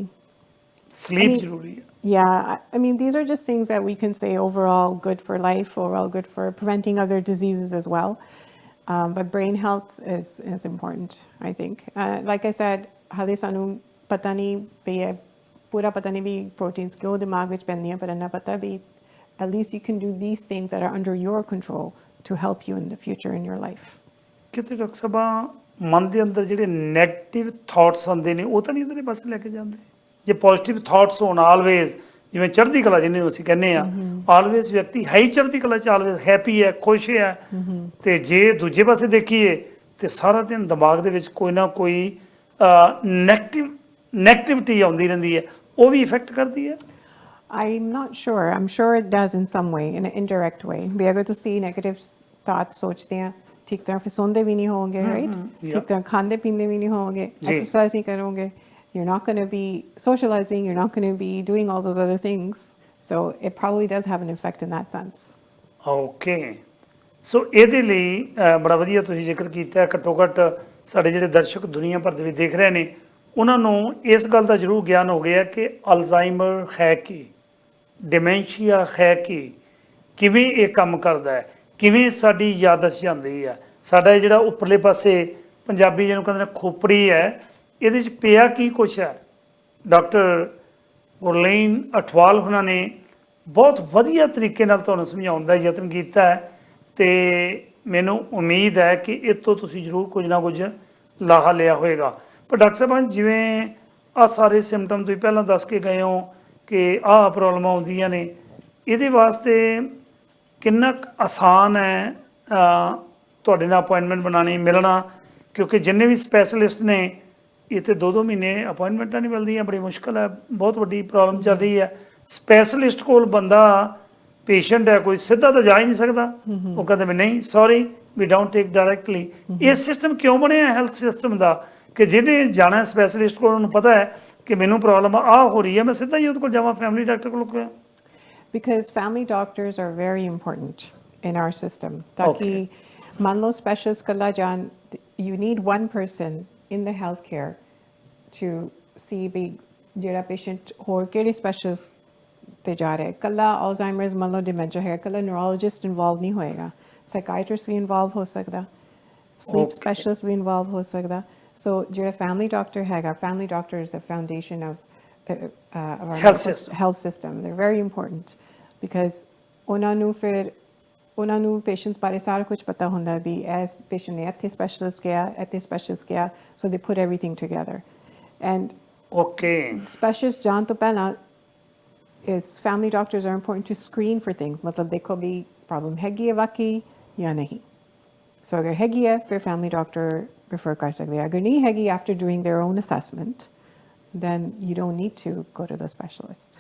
sleep ਜ਼ਰੂਰੀ ਹੈ। Yeah, I mean, these are just things that we can say overall good for life, overall good for preventing other diseases as well. But brain health is important, I think. Like I said, ਹਾਲੇ ਸਾਨੂੰ ਪਤਾ ਨਹੀਂ ਵੀ ਇਹ ਪੂਰਾ ਪਤਾ ਨਹੀਂ ਵੀ proteins ਕਿਉਂ ਦਿਮਾਗ ਵਿੱਚ ਪੈਂਦੀਆਂ, ਪਰ ਇੰਨਾ ਪਤਾ ਵੀ at least you can do these things that are under your control to help you in the future in your life. ਕਿਤੇ ਡਾਕਟਰ ਸਾਹਿਬ ਮਨ ਦੇ ਅੰਦਰ ਜਿਹੜੇ ਨੈਗੇਟਿਵ ਥਾਟਸ ਆਉਂਦੇ ਨੇ ਉਹ ਤਾਂ ਨਹੀਂ ਇਹਦੇ ਪਾਸੇ ਲੈ ਕੇ ਜਾਂਦੇ? ਜੇ ਪੋਜ਼ਿਟਿਵ ਥਾਟਸ ਹੋਣ ਆਲਵੇਜ਼, ਜਿਵੇਂ ਚੜ੍ਹਦੀ ਕਲਾ ਜਿਹਨੂੰ ਅਸੀਂ ਕਹਿੰਦੇ ਆ, ਆਲਵੇਜ਼ ਵਿਅਕਤੀ ਹੈ ਹੀ ਚੜ੍ਹਦੀ ਕਲਾ 'ਚ, ਆਲਵੇਜ਼ ਹੈਪੀ ਹੈ, ਖੁਸ਼ ਹੈ। ਤੇ ਜੇ ਦੂਜੇ ਪਾਸੇ ਦੇਖੀਏ ਤੇ ਸਾਰਾ ਦਿਨ ਦਿਮਾਗ ਦੇ ਵਿੱਚ ਕੋਈ ਨਾ ਕੋਈ ਨੈਗੇਟਿਵਿਟੀ ਆਉਂਦੀ ਰਹਿੰਦੀ ਹੈ, ਉਹ ਵੀ ਇਫੈਕਟ ਕਰਦੀ ਹੈ? I'm not sure. I'm sure it does in some way, in an indirect way. ਵੀ ਅਗਰ ਤੁਸੀਂ ਨੈਗੇਟਿਵ ਥਾਟ ਸੋਚਦੇ ਆ, ਠੀਕ ਤਰ੍ਹਾਂ ਫਿਰ ਸੌਂਦੇ ਵੀ ਨਹੀਂ ਹੋਵੋਗੇ, ਰਾਈਟ? ਠੀਕ ਤਰ੍ਹਾਂ ਖਾਂਦੇ ਪੀਂਦੇ ਵੀ ਨਹੀਂ ਹੋਵੋਗੇ, ਐਕਸਰਸਾਈਜ਼ ਨਹੀਂ ਕਰੋਗੇ, you're not going to be socializing, you're not going to be doing all those other things. So it probably does have an effect in that sense. Okay. ਸੋ ਇਹਦੇ ਲਈ ਬੜਾ ਵਧੀਆ ਤੁਸੀਂ ਜ਼ਿਕਰ ਕੀਤਾ। ਘੱਟੋ ਘੱਟ ਸਾਡੇ ਜਿਹੜੇ ਦਰਸ਼ਕ ਦੁਨੀਆ ਭਰ ਦੇ ਵਿੱਚ ਦੇਖ ਰਹੇ ਨੇ, ਉਹਨਾਂ ਨੂੰ ਇਸ ਗੱਲ ਦਾ ਜ਼ਰੂਰ ਗਿਆਨ ਹੋ ਗਿਆ ਕਿ ਅਲਜ਼ਾਈਮਰ ਹੈ ਕੀ, ਡਿਮੈਂਸ਼ੀਆ ਹੈ ਕੀ, ਕਿਵੇਂ ਇਹ ਕੰਮ ਕਰਦਾ ਹੈ, ਕਿਵੇਂ ਸਾਡੀ ਯਾਦਦਾਸ਼ਤ ਜਾਂਦੀ ਹੈ, ਸਾਡਾ ਜਿਹੜਾ ਉੱਪਰਲੇ ਪਾਸੇ ਪੰਜਾਬੀ ਜਿਹਨੂੰ ਕਹਿੰਦੇ ਨੇ ਖੋਪੜੀ ਹੈ, ਇਹਦੇ 'ਚ ਪਿਆ ਕੀ ਕੁਛ ਹੈ। ਡਾਕਟਰ ਗੁਰਲੀਨ ਅਠਵਾਲ ਉਹਨਾਂ ਨੇ ਬਹੁਤ ਵਧੀਆ ਤਰੀਕੇ ਨਾਲ ਤੁਹਾਨੂੰ ਸਮਝਾਉਣ ਦਾ ਯਤਨ ਕੀਤਾ ਹੈ, ਅਤੇ ਮੈਨੂੰ ਉਮੀਦ ਹੈ ਕਿ ਇਹ ਤੋਂ ਤੁਸੀਂ ਜ਼ਰੂਰ ਕੁਝ ਨਾ ਕੁਝ ਲਾਹਾ ਲਿਆ ਹੋਏਗਾ। ਪਰ ਡਾਕਟਰ ਸਾਹਿਬ ਜਿਵੇਂ ਆਹ ਸਾਰੇ ਸਿੰਪਟਮ ਤੁਸੀਂ ਪਹਿਲਾਂ ਦੱਸ ਕੇ ਗਏ ਹੋ ਕਿ ਆਹ ਪ੍ਰੋਬਲਮਾਂ ਆਉਂਦੀਆਂ ਨੇ, ਇਹਦੇ ਵਾਸਤੇ ਕਿੰਨਾ ਕੁ ਆਸਾਨ ਹੈ ਤੁਹਾਡੇ ਨਾਲ ਅਪੁਆਇੰਟਮੈਂਟ ਬਣਾਉਣੀ, ਮਿਲਣਾ? ਕਿਉਂਕਿ ਜਿੰਨੇ ਵੀ ਸਪੈਸ਼ਲਿਸਟ ਨੇ ਇਹ ਤਾਂ 2-2 ਮਹੀਨੇ ਅਪੁਆਇੰਟਮੈਂਟਾਂ ਨਹੀਂ ਮਿਲਦੀਆਂ, ਬੜੀ ਮੁਸ਼ਕਿਲ ਹੈ, ਬਹੁਤ ਵੱਡੀ ਪ੍ਰੋਬਲਮ ਚੱਲ ਰਹੀ ਹੈ। ਸਪੈਸ਼ਲਿਸਟ ਕੋਲ ਬੰਦਾ ਪੇਸ਼ੈਂਟ ਹੈ ਕੋਈ ਸਿੱਧਾ ਤਾਂ ਜਾ ਹੀ ਨਹੀਂ ਸਕਦਾ, ਉਹ ਕਹਿੰਦੇ ਵੀ ਨਹੀਂ sorry we don't take directly. ਇਹ ਸਿਸਟਮ ਕਿਉਂ ਬਣਿਆ ਹੈਲਥ ਸਿਸਟਮ ਦਾ ਕਿ ਜਿਹਨੇ ਜਾਣਾ ਸਪੈਸ਼ਲਿਸਟ ਕੋਲ, ਉਹਨੂੰ ਪਤਾ ਹੈ ਕਿ ਮੈਨੂੰ ਪ੍ਰੋਬਲਮ ਆਹ ਹੋ ਰਹੀ ਹੈ, ਮੈਂ ਸਿੱਧਾ ਹੀ ਉਹਦੇ ਕੋਲ ਜਾਵਾਂ, ਫੈਮਿਲੀ ਡਾਕਟਰ ਕੋਲ? Because family doctors are very important in our system. Taki man lo specialist kalla jaan, you need one person in the healthcare to see big jehda patient hor kehde specialist te ja raha hai. Kalla Alzheimer's man lo dementia hai, kalla neurologist involved nahi hoega, psychiatrist भी involved हो सकता, sleep specialist भी involved हो सकता. So jehda family doctor हैगा, family doctor is the foundation of our health system. They're very important because ਉਹਨਾਂ ਨੂੰ patients ਬਾਰੇ ਸਾਰਾ ਕੁਝ ਪਤਾ ਹੁੰਦਾ ਵੀ ਇਸ ਪੇਸ਼ੈਂਟ ਨੇ ਇੱਥੇ ਸਪੈਸ਼ਲਿਸਟ ਗਿਆ, ਇੱਥੇ ਸਪੈਸ਼ਲਿਸਟ ਗਿਆ, so they put everything together. And specialist ਜਾਣ ਤੋਂ ਪਹਿਲਾਂ is family doctors are important to screen for things. ਮਤਲਬ ਦੇਖੋ ਵੀ ਪ੍ਰੋਬਲਮ ਹੈਗੀ ਹੈ ਵਾਕਈ ਜਾਂ ਨਹੀਂ। So ਅਗਰ ਹੈਗੀ ਹੈ ਫਿਰ family doctor refer ਕਰ ਸਕਦੇ ਆ, ਅਗਰ ਨਹੀਂ ਹੈਗੀ after doing their own assessment then you don't need to go to the specialist.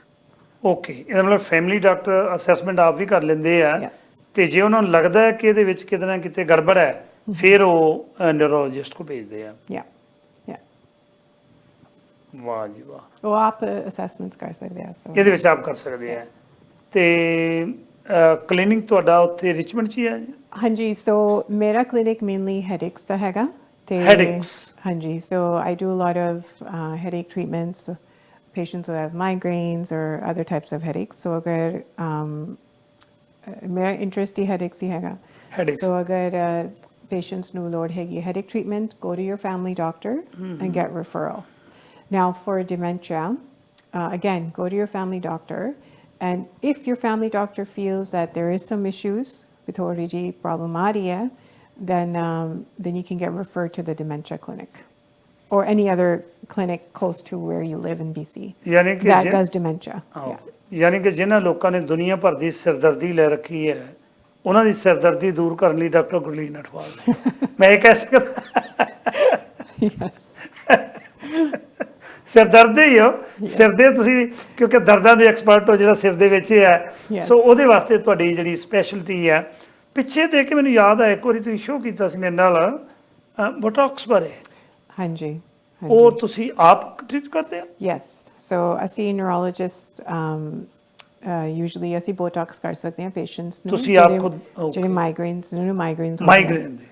Okay, ਇਹਦਾ ਮਤਲਬ ਫੈਮਿਲੀ ਡਾਕਟਰ ਅਸੈਸਮੈਂਟ ਆਪ ਵੀ ਕਰ ਲੈਂਦੇ ਆ, ਤੇ ਜੇ ਉਹਨਾਂ ਨੂੰ ਲੱਗਦਾ ਹੈ ਕਿ ਇਹਦੇ ਵਿੱਚ ਕਿਤੇ ਨਾ ਕਿਤੇ ਗੜਬੜ ਹੈ ਫਿਰ ਉਹ ਨਿਊਰੋਲੋਜਿਸਟ ਕੋਲ ਭੇਜਦੇ ਆ। ਵਾਹ ਜੀ ਵਾਹ। ਉਹ ਆਪ ਅਸੈਸਮੈਂਟਸ ਕਰ ਸਕਦੇ ਆ, ਇਹਦੇ ਵਿੱਚ ਆਪ ਕਰ ਸਕਦੇ ਆ। ਤੇ ਕਲੀਨਿਕ ਤੁਹਾਡਾ ਉੱਥੇ ਰਿਚਮੰਡ 'ਚ ਹੀ ਹੈ? ਹਾਂਜੀ, ਸੋ ਮੇਰਾ ਕਲੀਨਿਕ ਮੇਨਲੀ ਹੈਡੇਕਸ ਦਾ ਹੈਗਾ। Headaches. Hanji. So I do a lot of headache treatments. Patients who have migraines or other types of headaches. So मेरा interest ही headaches ही हैगा. Headaches. So अगर patients no load हैगी headache treatment, go to your family doctor and get referral. Now for dementia, again go to your family doctor, and if your family doctor feels that there is some issues with already problem aa rahi hai, then you can get referred to the dementia clinic or any other clinic close to where you live in BC that does dementia. ਯਾਨੀ ਕਿ ਜਿਨ੍ਹਾਂ ਲੋਕਾਂ ਨੇ ਦੁਨੀਆ ਭਰ ਦੀ ਸਿਰਦਰਦੀ ਲੈ ਰੱਖੀ ਹੈ, ਉਹਨਾਂ ਦੀ ਸਿਰਦਰਦੀ ਦੂਰ ਕਰਨ ਲਈ ਡਾਕਟਰ ਗੁਰਲੀਨ ਅਠਵਾਲ ਨੇ, ਮੈਂ ਇਹ ਕਹਿ ਸਕਦਾ। ਸਿਰਦਰਦੀ ਹੀ ਹੋ, ਸਿਰ ਦੇ ਤੁਸੀਂ ਕਿਉਂਕਿ ਦਰਦਾਂ ਦੇ ਐਕਸਪਰਟ ਹੋ, ਜਿਹੜਾ ਸਿਰ ਦੇ ਵਿੱਚ ਹੈ, ਸੋ ਉਹਦੇ ਵਾਸਤੇ ਤੁਹਾਡੀ ਜਿਹੜੀ ਸਪੈਸ਼ਲਿਟੀ ਹੈ। ਪਿੱਛੇ ਦੇਖ ਕੇ ਮੈਨੂੰ ਯਾਦ ਆਇਆ ਇੱਕ ਵਾਰੀ ਤੁਸੀਂ ਸ਼ੋਅ ਕੀਤਾ ਸੀ ਮੇਰੇ ਨਾਲ ਬੋਟੌਕਸ ਬਾਰੇ। ਹਾਂਜੀ, ਉਹ ਤੁਸੀਂ ਆਪ ਟ੍ਰੀਟ ਕਰਦੇ ਹੋ? ਯੈਸ, ਸੋ ਅਸੀਂ ਨਿਊਰੋਲੋਜਿਸਟ ਯੂਜੂਅਲੀ ਅਸੀਂ ਬੋਟੌਕਸ ਕਰ ਸਕਦੇ ਹਾਂ ਪੇਸ਼ੈਂਟਸ ਨੂੰ। ਤੁਸੀਂ ਆਪ ਖੁਦ? ਜਿਹੜੇ ਮਾਈਗ੍ਰੇਨਸ ਨੇ, ਮਾਈਗ੍ਰੇਨ ਦੇ?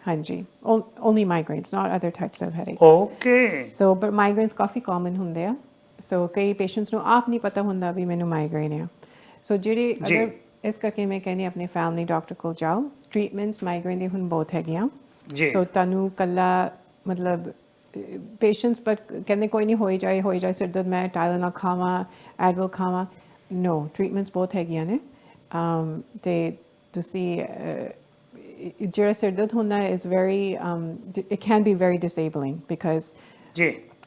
ਹਾਂਜੀ, only migraines, not other types of headaches. Okay. So but migraines ਕਾਫੀ ਕਾਮਨ ਹੁੰਦੇ ਆ, ਸੋ ਕਈ ਪੇਸ਼ੈਂਟਸ ਨੂੰ ਆਪ ਨਹੀਂ ਪਤਾ ਹੁੰਦਾ ਵੀ ਮੈਨੂੰ ਮਾਈਗ੍ਰੇਨ ਹੈ। ਸੋ ਜਿਹੜੇ ਅਗਰ ਇਸ ਕਰਕੇ ਮੈਂ ਕਹਿੰਦੀ ਆਪਣੇ ਫੈਮਿਲੀ ਡਾਕਟਰ ਕੋਲ ਜਾਓ। ਟ੍ਰੀਟਮੈਂਟਸ ਮਾਈਗ੍ਰੇਨ ਦੀ ਹੁਣ ਬਹੁਤ ਹੈਗੀਆਂ। ਸੋ ਤੁਹਾਨੂੰ ਕੱਲਾ ਮਤਲਬ ਪੇਸ਼ੈਂਟਸ ਪਰ ਕਹਿੰਦੇ ਕੋਈ ਨਹੀਂ ਹੋਈ ਜਾਏ ਸਿਰ ਦਰਦ ਮੈਂ ਟਾਇਲੈਨੋਲ ਖਾਵਾਂ ਐਡਵਿਲ ਖਾਵਾਂ। ਨੋ, ਟ੍ਰੀਟਮੈਂਟਸ ਬਹੁਤ ਹੈਗੀਆਂ ਨੇ। ਅਤੇ ਤੁਸੀਂ ਜਿਹੜਾ ਸਿਰ ਦਰਦ ਹੁੰਦਾ is very it can be very disabling because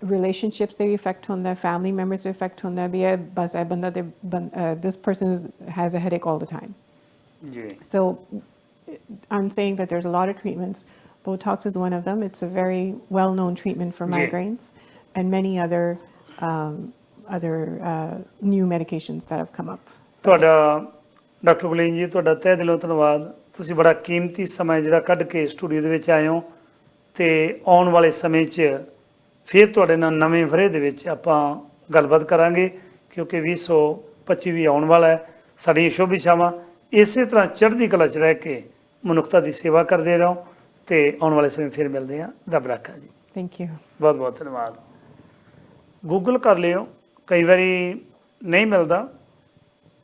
relationships 'ਤੇ ਵੀ ਇਫੈਕਟ ਹੁੰਦਾ, ਫੈਮਿਲੀ ਮੈਂਬਰਸ 'ਤੇ ਇਫੈਕਟ ਹੁੰਦਾ ਵੀ ਇਹ ਬਸ ਇਹ ਬੰਦਾ ਤੇ this person has a headache all the time. So I'm saying that there's a lot of treatments. Botox is one of them. It's a very well-known treatment for migraines and many other new medications that have come up. ਤੁਹਾਡਾ doctor Gurleen ਜੀ ਤੁਹਾਡਾ ਤਹਿ ਦਿਲੋਂ ਧੰਨਵਾਦ। ਤੁਸੀਂ ਬੜਾ ਕੀਮਤੀ ਸਮਾਂ ਜਿਹੜਾ ਕੱਢ ਕੇ ਸਟੂਡੀਓ ਦੇ ਵਿੱਚ ਆਏ ਹੋ ਅਤੇ ਆਉਣ ਵਾਲੇ ਸਮੇਂ 'ਚ ਫਿਰ ਤੁਹਾਡੇ ਨਾਲ ਨਵੇਂ ਵਰ੍ਹੇ ਦੇ ਵਿੱਚ ਆਪਾਂ ਗੱਲਬਾਤ ਕਰਾਂਗੇ ਕਿਉਂਕਿ 2025 ਵੀ ਆਉਣ ਵਾਲਾ ਹੈ। ਸਾਡੀਆਂ ਸ਼ੁਭ ਇੱਛਾਵਾਂ ਇਸੇ ਤਰ੍ਹਾਂ ਚੜ੍ਹਦੀ ਕਲਾ 'ਚ ਰਹਿ ਕੇ ਮਨੁੱਖਤਾ ਦੀ ਸੇਵਾ ਕਰਦੇ ਰਹੋ ਅਤੇ ਆਉਣ ਵਾਲੇ ਸਮੇਂ ਫਿਰ ਮਿਲਦੇ ਹਾਂ। ਰੱਬ ਰਾਖਾ ਜੀ। Thank you. ਬਹੁਤ ਬਹੁਤ ਧੰਨਵਾਦ। ਗੂਗਲ ਕਰ ਲਿਓ, ਕਈ ਵਾਰੀ ਨਹੀਂ ਮਿਲਦਾ।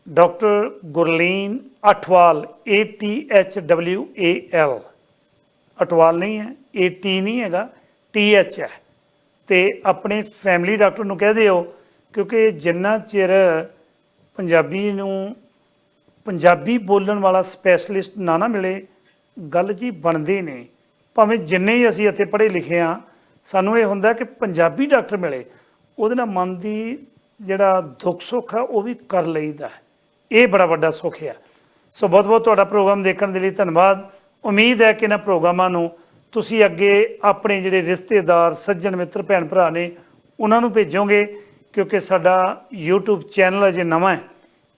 ਡਾਕਟਰ ਗੁਰਲੀਨ ਅਠਵਾਲ ATHWAL ਅਟਵਾਲ ਨਹੀਂ ਹੈ, AT ਨਹੀਂ ਹੈਗਾ, TH ਹੈ। ਅਤੇ ਆਪਣੇ ਫੈਮਿਲੀ ਡਾਕਟਰ ਨੂੰ ਕਹਿ ਦਿਓ ਕਿਉਂਕਿ ਜਿੰਨਾ ਚਿਰ ਪੰਜਾਬੀ ਨੂੰ ਪੰਜਾਬੀ ਬੋਲਣ ਵਾਲਾ ਸਪੈਸ਼ਲਿਸਟ ਨਾ ਮਿਲੇ ਗੱਲ ਜੀ ਬਣਦੀ ਨਹੀਂ। ਭਾਵੇਂ ਜਿੰਨੇ ਹੀ ਅਸੀਂ ਇੱਥੇ ਪੜ੍ਹੇ ਲਿਖੇ ਹਾਂ ਸਾਨੂੰ ਇਹ ਹੁੰਦਾ ਕਿ ਪੰਜਾਬੀ ਡਾਕਟਰ ਮਿਲੇ, ਉਹਦੇ ਨਾਲ ਮਨ ਦੀ ਜਿਹੜਾ ਦੁੱਖ ਸੁੱਖ ਆ ਉਹ ਵੀ ਕਰ ਲਈਦਾ। ਇਹ ਬੜਾ ਵੱਡਾ ਸੁੱਖ ਆ। ਸੋ ਬਹੁਤ ਬਹੁਤ ਤੁਹਾਡਾ ਪ੍ਰੋਗਰਾਮ ਦੇਖਣ ਦੇ ਲਈ ਧੰਨਵਾਦ। ਉਮੀਦ ਹੈ ਕਿ ਇਹਨਾਂ ਪ੍ਰੋਗਰਾਮਾਂ ਨੂੰ ਤੁਸੀਂ ਅੱਗੇ ਆਪਣੇ ਜਿਹੜੇ ਰਿਸ਼ਤੇਦਾਰ ਸੱਜਣ ਮਿੱਤਰ ਭੈਣ ਭਰਾ ਨੇ ਉਹਨਾਂ ਨੂੰ ਭੇਜੋਗੇ ਕਿਉਂਕਿ ਸਾਡਾ YouTube ਚੈਨਲ ਅਜੇ ਨਵਾਂ ਹੈ।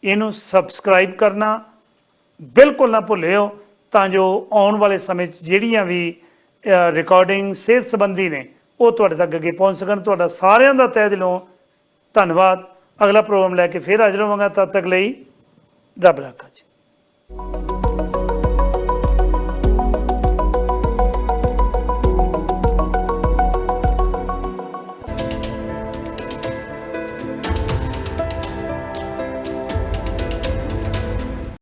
ਇਹਨੂੰ ਸਬਸਕ੍ਰਾਈਬ ਕਰਨਾ ਬਿਲਕੁਲ ਨਾ ਭੁੱਲਿਓ ਤਾਂ ਜੋ ਆਉਣ ਵਾਲੇ ਸਮੇਂ 'ਚ ਜਿਹੜੀਆਂ ਵੀ ਰਿਕਾਰਡਿੰਗ ਸਿਹਤ ਸੰਬੰਧੀ ਨੇ ਉਹ ਤੁਹਾਡੇ ਤੱਕ ਅੱਗੇ ਪਹੁੰਚ ਸਕਣ। ਤੁਹਾਡਾ ਸਾਰਿਆਂ ਦਾ ਤਹਿ ਦਿਲੋਂ ਧੰਨਵਾਦ। ਅਗਲਾ ਪ੍ਰੋਗਰਾਮ ਲੈ ਕੇ ਫਿਰ ਹਾਜ਼ਰ ਹੋਵਾਂਗਾ। ਤਦ ਤੱਕ ਲਈ ਰੱਬ ਰਾਖਾ ਜੀ।